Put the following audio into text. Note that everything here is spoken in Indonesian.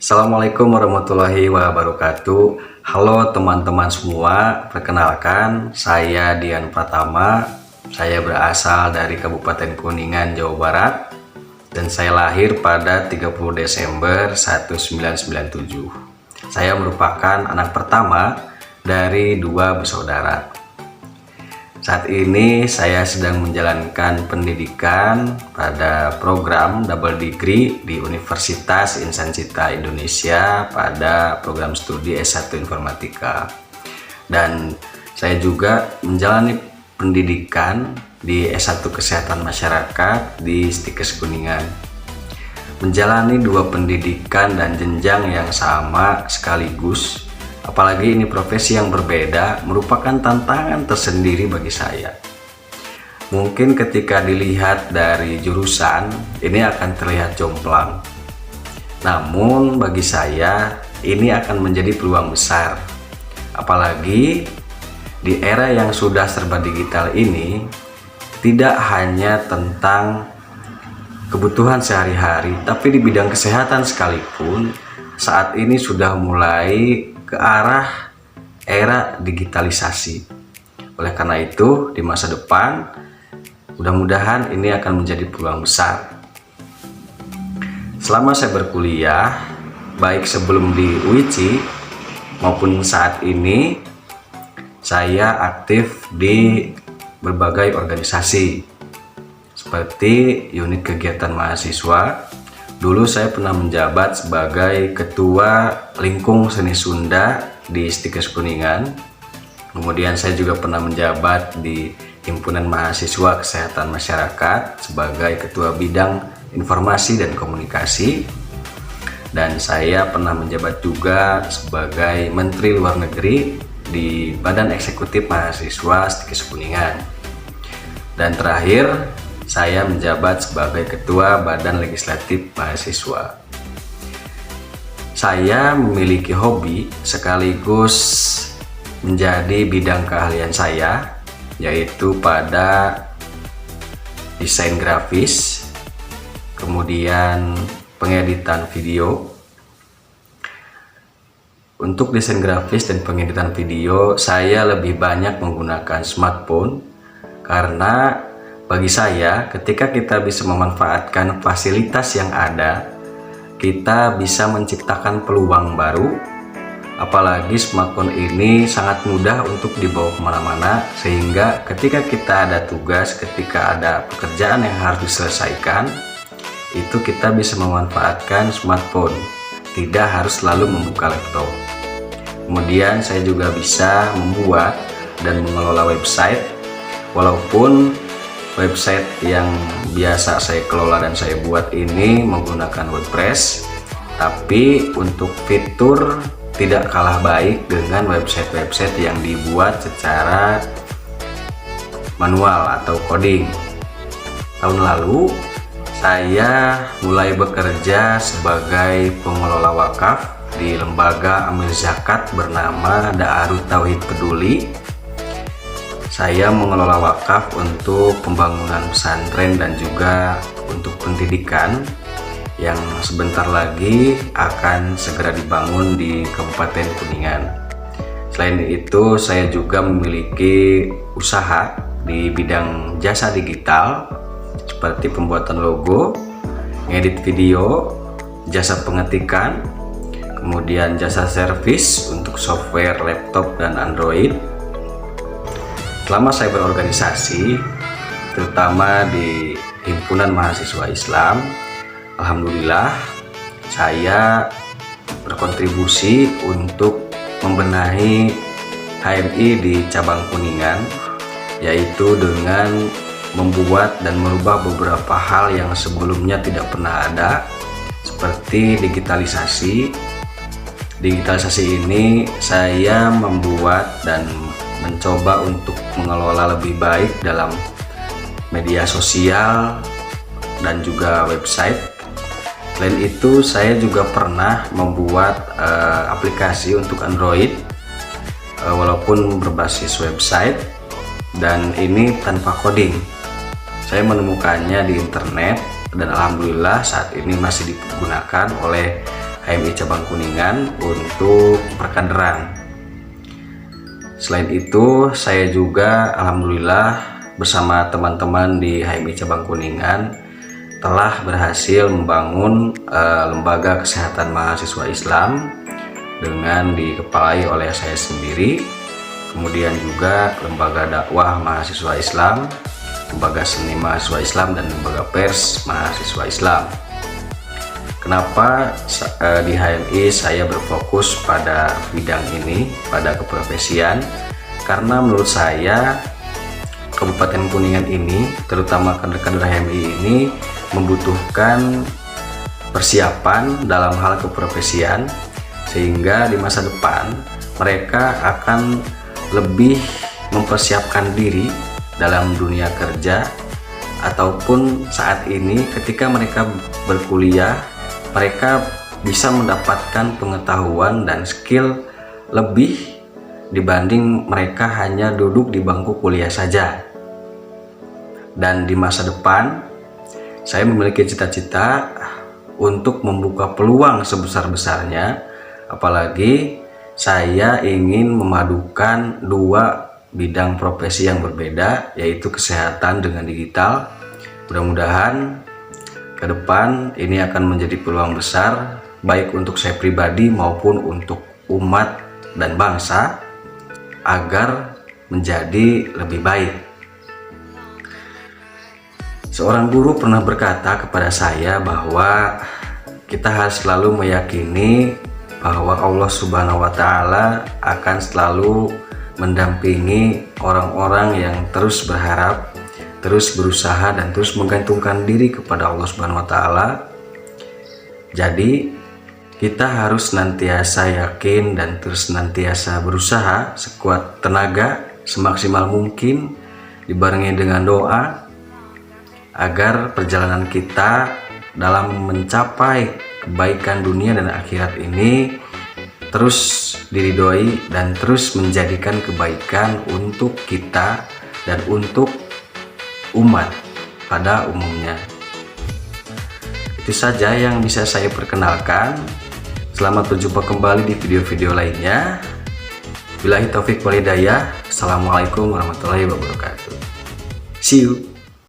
Assalamualaikum warahmatullahi wabarakatuh. Halo teman-teman semua, perkenalkan saya Dian Pratama. Saya berasal dari Kabupaten Kuningan, Jawa Barat, dan saya lahir pada 30 Desember 1997. Saya merupakan anak pertama dari dua bersaudara. Saat ini saya sedang menjalankan pendidikan pada program double degree di Universitas Insan Cipta Indonesia pada program studi S1 Informatika. Dan saya juga menjalani pendidikan di S1 Kesehatan Masyarakat di Stikes Kuningan. Menjalani dua pendidikan dan jenjang yang sama sekaligus, apalagi ini profesi yang berbeda, merupakan tantangan tersendiri bagi saya. Mungkin ketika dilihat dari jurusan, ini akan terlihat jomplang. Namun bagi saya, ini akan menjadi peluang besar. Apalagi di era yang sudah serba digital ini, tidak hanya tentang kebutuhan sehari-hari, tapi di bidang kesehatan sekalipun, saat ini sudah mulai ke arah era digitalisasi. Oleh karena itu, di masa depan mudah-mudahan ini akan menjadi peluang besar. Selama saya berkuliah, baik sebelum di UICI maupun saat ini, saya aktif di berbagai organisasi seperti unit kegiatan mahasiswa. Dulu saya pernah menjabat sebagai Ketua Lingkung Seni Sunda di Stikes Kuningan. Kemudian saya juga pernah menjabat di Himpunan Mahasiswa Kesehatan Masyarakat sebagai Ketua Bidang Informasi dan Komunikasi. Dan saya pernah menjabat juga sebagai Menteri Luar Negeri di Badan Eksekutif Mahasiswa Stikes Kuningan. Dan terakhir, saya menjabat sebagai Ketua Badan Legislatif Mahasiswa. Saya memiliki hobi sekaligus menjadi bidang keahlian saya, yaitu pada desain grafis, kemudian pengeditan video. Untuk desain grafis dan pengeditan video, saya lebih banyak menggunakan smartphone karena bagi saya, ketika kita bisa memanfaatkan fasilitas yang ada, kita bisa menciptakan peluang baru. Apalagi smartphone ini sangat mudah untuk dibawa kemana-mana, sehingga ketika kita ada tugas, ketika ada pekerjaan yang harus diselesaikan, itu kita bisa memanfaatkan smartphone, tidak harus selalu membuka laptop. Kemudian saya juga bisa membuat dan mengelola website, walaupun website yang biasa saya kelola dan saya buat ini menggunakan WordPress, tapi untuk fitur tidak kalah baik dengan website-website yang dibuat secara manual atau coding. Tahun lalu saya mulai bekerja sebagai pengelola wakaf di lembaga amil zakat bernama Daarut Tauhid Peduli. Saya mengelola wakaf untuk pembangunan pesantren dan juga untuk pendidikan yang sebentar lagi akan segera dibangun di Kabupaten Kuningan. Selain itu, saya juga memiliki usaha di bidang jasa digital seperti pembuatan logo, ngedit video, jasa pengetikan, kemudian jasa servis untuk software laptop dan Android. Selama saya berorganisasi, terutama di Himpunan Mahasiswa Islam, alhamdulillah saya berkontribusi untuk membenahi HMI di cabang Kuningan, yaitu dengan membuat dan merubah beberapa hal yang sebelumnya tidak pernah ada, seperti digitalisasi. Digitalisasi ini saya membuat dan mencoba untuk mengelola lebih baik dalam media sosial dan juga website. Selain itu, saya juga pernah membuat aplikasi untuk Android, walaupun berbasis website, dan ini tanpa coding. Saya menemukannya di internet dan alhamdulillah saat ini masih digunakan oleh HMI Cabang Kuningan untuk perkaderan. Selain itu, saya juga alhamdulillah bersama teman-teman di HMI Cabang Kuningan telah berhasil membangun lembaga kesehatan mahasiswa Islam dengan dikepalai oleh saya sendiri, kemudian juga lembaga dakwah mahasiswa Islam, lembaga seni mahasiswa Islam, dan lembaga pers mahasiswa Islam. Kenapa di HMI saya berfokus pada bidang ini, pada keprofesian? Karena menurut saya Kabupaten Kuningan ini, terutama kader-kader HMI ini, membutuhkan persiapan dalam hal keprofesian, sehingga di masa depan mereka akan lebih mempersiapkan diri dalam dunia kerja, ataupun saat ini ketika mereka berkuliah, mereka bisa mendapatkan pengetahuan dan skill lebih dibanding mereka hanya duduk di bangku kuliah saja. Dan di masa depan, saya memiliki cita-cita untuk membuka peluang sebesar-besarnya, apalagi saya ingin memadukan dua bidang profesi yang berbeda, yaitu kesehatan dengan digital. Mudah-mudahan ke depan ini akan menjadi peluang besar, baik untuk saya pribadi maupun untuk umat dan bangsa, agar menjadi lebih baik. Seorang guru pernah berkata kepada saya bahwa kita harus selalu meyakini bahwa Allah Subhanahu wa Ta'ala akan selalu mendampingi orang-orang yang terus berharap, terus berusaha, dan terus menggantungkan diri kepada Allah Subhanahu wa Ta'ala. Jadi kita harus senantiasa yakin dan terus senantiasa berusaha sekuat tenaga, semaksimal mungkin, dibarengi dengan doa, agar perjalanan kita dalam mencapai kebaikan dunia dan akhirat ini terus diridhoi dan terus menjadikan kebaikan untuk kita dan untuk umat pada umumnya. Itu saja yang bisa saya perkenalkan. Selamat berjumpa kembali di video-video lainnya. Billahi taufik wal hidayah. Assalamualaikum warahmatullahi wabarakatuh. See you.